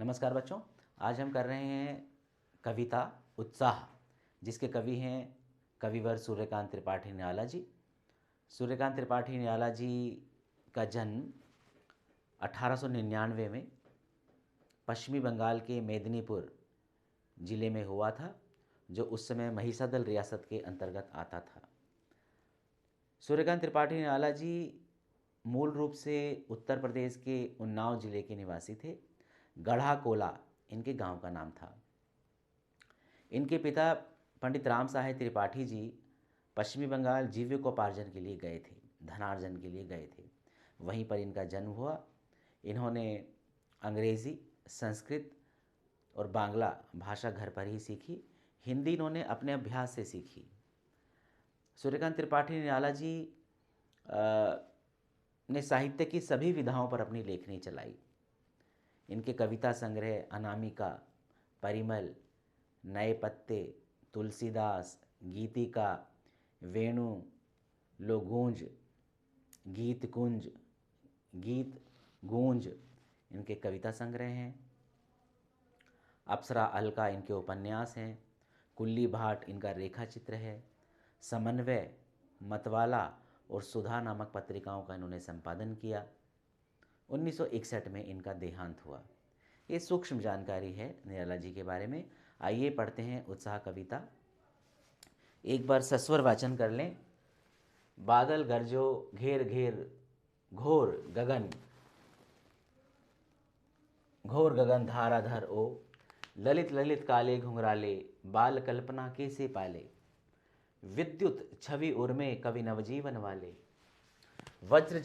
नमस्कार बच्चों। आज हम कर रहे हैं कविता उत्साह, जिसके कवि हैं कविवर सूर्यकांत त्रिपाठी निराला जी। सूर्यकांत त्रिपाठी निराला जी का जन्म 1899 में पश्चिमी बंगाल के मेदिनीपुर ज़िले में हुआ था, जो उस समय महिसादल रियासत के अंतर्गत आता था। सूर्यकांत त्रिपाठी निराला जी मूल रूप से उत्तर प्रदेश के उन्नाव जिले के निवासी थे। गढ़ा कोला इनके गांव का नाम था। इनके पिता पंडित राम साहेब त्रिपाठी जी पश्चिमी बंगाल जीविकोपार्जन के लिए गए थे, धनार्जन के लिए गए थे। वहीं पर इनका जन्म हुआ। इन्होंने अंग्रेज़ी, संस्कृत और बांग्ला भाषा घर पर ही सीखी। हिंदी इन्होंने अपने अभ्यास से सीखी। सूर्यकांत त्रिपाठी निराला जी ने साहित्य की सभी विधाओं पर अपनी लेखनी चलाई। इनके कविता संग्रह अनामिका, परिमल, नए पत्ते, तुलसीदास, गीतिका, वेणु, लोगूंज, गीत कुंज, गीत गूंज इनके कविता संग्रह हैं। अप्सरा अलका इनके उपन्यास हैं। कुल्ली भाट इनका रेखा चित्र है। समन्वय, मतवाला और सुधा नामक पत्रिकाओं का इन्होंने संपादन किया। 1961 में इनका देहांत हुआ। ये सूक्ष्म जानकारी है निराला जी के बारे में। आइए पढ़ते हैं उत्साह कविता। एक बार सस्वर वाचन कर लें। बादल गरजो घेर घेर घोर गगन धाराधर ओ, ललित ललित काले घुंघराले, बाल कल्पना कैसे पाले, विद्युत छवि उर्मे कवि नवजीवन वाले, वज्र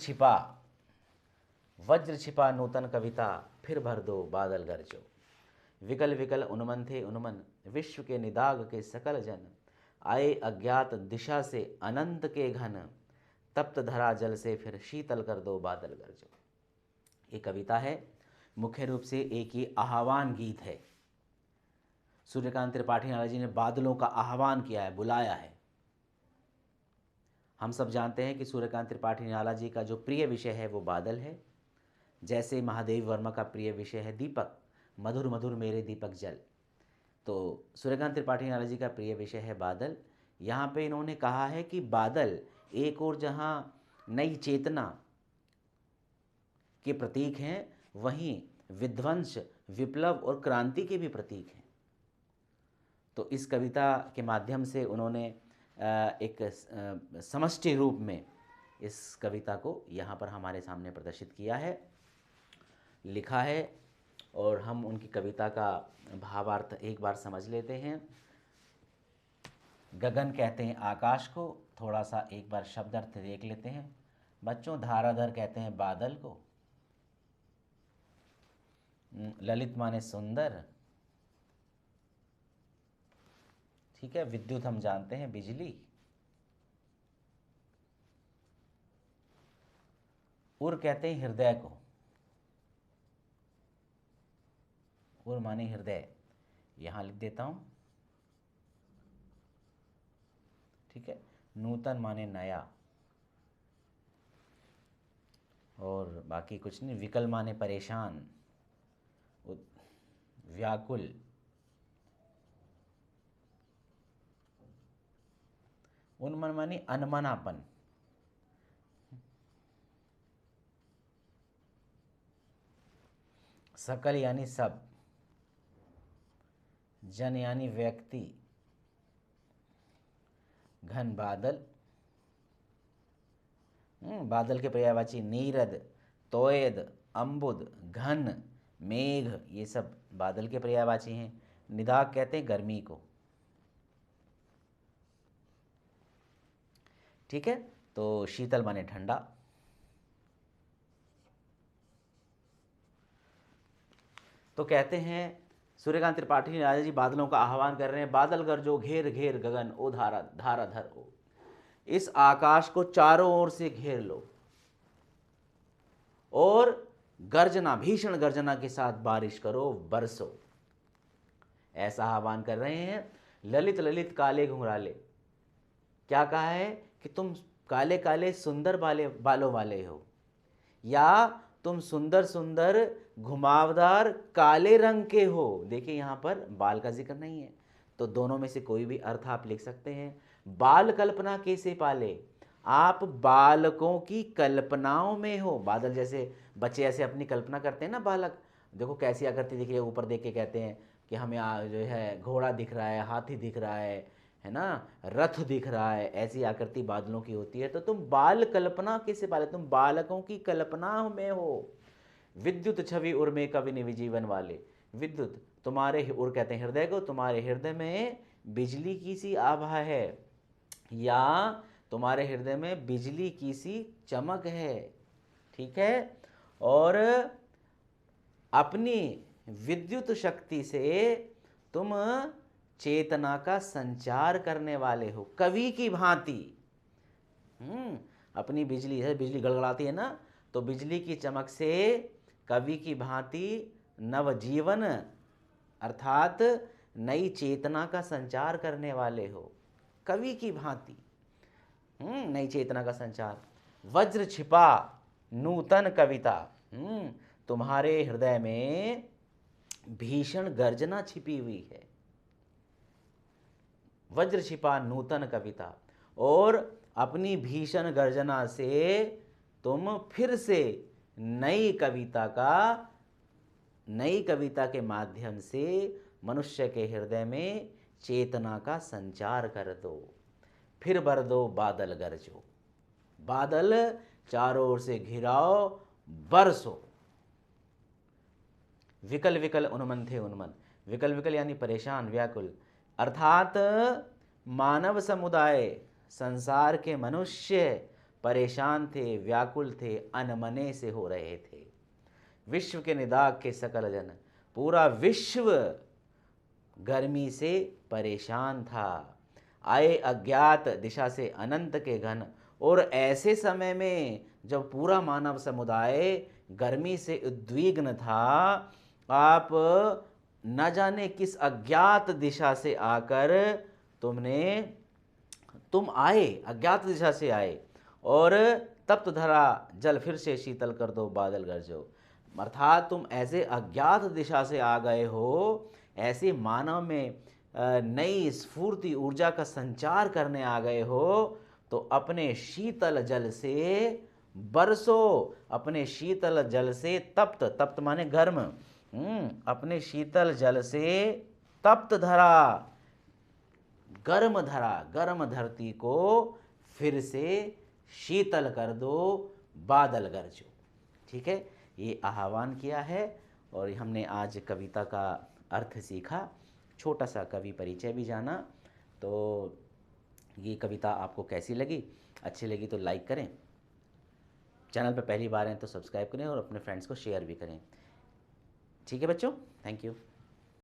छिपा नूतन कविता, फिर भर दो बादल गरजो, विकल विकल उन्मन थे उन्मन, विश्व के निदाग के सकल जन, आए अज्ञात दिशा से अनंत के घन, तप्त धरा जल से फिर शीतल कर दो बादल गरजो। ये कविता है, मुख्य रूप से एक ही आह्वान गीत है। सूर्यकांत त्रिपाठी निराला जी ने बादलों का आह्वान किया है, बुलाया है। हम सब जानते हैं कि सूर्यकांत त्रिपाठी निराला जी का जो प्रिय विषय है वो बादल है। जैसे महादेव वर्मा का प्रिय विषय है दीपक, मधुर मधुर मेरे दीपक जल, तो सूर्यकांत त्रिपाठी निराला जी का प्रिय विषय है बादल। यहाँ पे इन्होंने कहा है कि बादल एक और जहाँ नई चेतना के प्रतीक हैं, वहीं विध्वंस, विप्लव और क्रांति के भी प्रतीक हैं। तो इस कविता के माध्यम से उन्होंने एक समष्टि रूप में इस कविता को यहाँ पर हमारे सामने प्रदर्शित किया है, लिखा है। और हम उनकी कविता का भावार्थ एक बार समझ लेते हैं। गगन कहते हैं आकाश को, थोड़ा सा एक बार शब्द अर्थ देख लेते हैं बच्चों। धाराधर कहते हैं बादल को, ललित माने सुंदर, ठीक है। विद्युत हम जानते हैं बिजली। उर कहते हैं हृदय को, उर माने हृदय, यहां लिख देता हूं, ठीक है। नूतन माने नया, और बाकी कुछ नहीं। विकल माने परेशान, व्याकुल, उन्मन माने अनमनापन, सकल यानी सब, जन यानी व्यक्ति, घन बादल, बादल के पर्यायवाची नीरद, तोयद, अम्बुद, घन, मेघ, ये सब बादल के पर्यायवाची हैं। निदाग कहते हैं गर्मी को, ठीक है। तो शीतल माने ठंडा। तो कहते हैं सूर्यकांत त्रिपाठी निराला जी बादलों का आह्वान कर रहे हैं। बादल गरजो घेर घेर गगन ओ धाराधर ओ, इस आकाश को चारों ओर से घेर लो और गर्जना, भीषण गर्जना के साथ बारिश करो, बरसो, ऐसा आह्वान कर रहे हैं। ललित ललित काले घुंघराले, क्या कहा है कि तुम काले काले सुंदर बालों वाले हो, या तुम सुंदर सुंदर घुमावदार काले रंग के हो। देखिए यहाँ पर बाल का जिक्र नहीं है, तो दोनों में से कोई भी अर्थ आप लिख सकते हैं। बाल कल्पना कैसे पाले, आप बालकों की कल्पनाओं में हो। बादल जैसे बच्चे ऐसे अपनी कल्पना करते हैं ना बालक, देखो कैसी आकृति दिख रही है, ऊपर देख के कहते हैं कि हमें जो है घोड़ा दिख रहा है, हाथी दिख रहा है ना, रथ दिख रहा है, ऐसी आकृति बादलों की होती है। तो तुम बाल कल्पना कैसे पाले, तुम बालकों की कल्पना में हो। विद्युत छवि उर में कवि ने विजीवन वाले, विद्युत तुम्हारे उर कहते हैं हृदय को, तुम्हारे हृदय में बिजली की सी आभा है, या तुम्हारे हृदय में बिजली की सी चमक है। ठीक है, और अपनी विद्युत शक्ति से तुम चेतना का संचार करने वाले हो, कवि की भांति। अपनी बिजली है, बिजली गड़गड़ाती है ना, तो बिजली की चमक से कवि की भांति नवजीवन अर्थात नई चेतना का संचार करने वाले हो, कवि की भांति। नई चेतना का संचार। वज्र छिपा नूतन कविता, तुम्हारे हृदय में भीषण गर्जना छिपी हुई है। वज्र छिपा नूतन कविता, और अपनी भीषण गर्जना से तुम फिर से नई कविता के माध्यम से मनुष्य के हृदय में चेतना का संचार कर दो। फिर बर दो बादल गरजो, बादल चारों ओर से घिराओ, बरसो। विकल विकल उन्मन थे उन्मन, विकल विकल यानी परेशान, व्याकुल, अर्थात मानव समुदाय, संसार के मनुष्य परेशान थे, व्याकुल थे, अनमने से हो रहे थे। विश्व के निदाग के सकल जन, पूरा विश्व गर्मी से परेशान था। आए अज्ञात दिशा से अनंत के घन, और ऐसे समय में जब पूरा मानव समुदाय गर्मी से उद्विग्न था, आप न जाने किस अज्ञात दिशा से आकर तुम आए, अज्ञात दिशा से आए, और तप्त धरा जल फिर से शीतल कर दो बादल गरजो। अर्थात तुम ऐसे अज्ञात दिशा से आ गए हो, ऐसे मानव में नई स्फूर्ति ऊर्जा का संचार करने आ गए हो, तो अपने शीतल जल से बरसो, अपने शीतल जल से तप्त, तप्त माने गर्म, अपने शीतल जल से तप्त धरा, गर्म धरा, गर्म धरती को फिर से शीतल कर दो, बादल गरजो। ठीक है, ये आह्वान किया है, और हमने आज कविता का अर्थ सीखा, छोटा सा कवि परिचय भी जाना। तो ये कविता आपको कैसी लगी, अच्छी लगी तो लाइक करें, चैनल पर पहली बार हैं तो सब्सक्राइब करें, और अपने फ्रेंड्स को शेयर भी करें। ठीक है बच्चों, थैंक यू।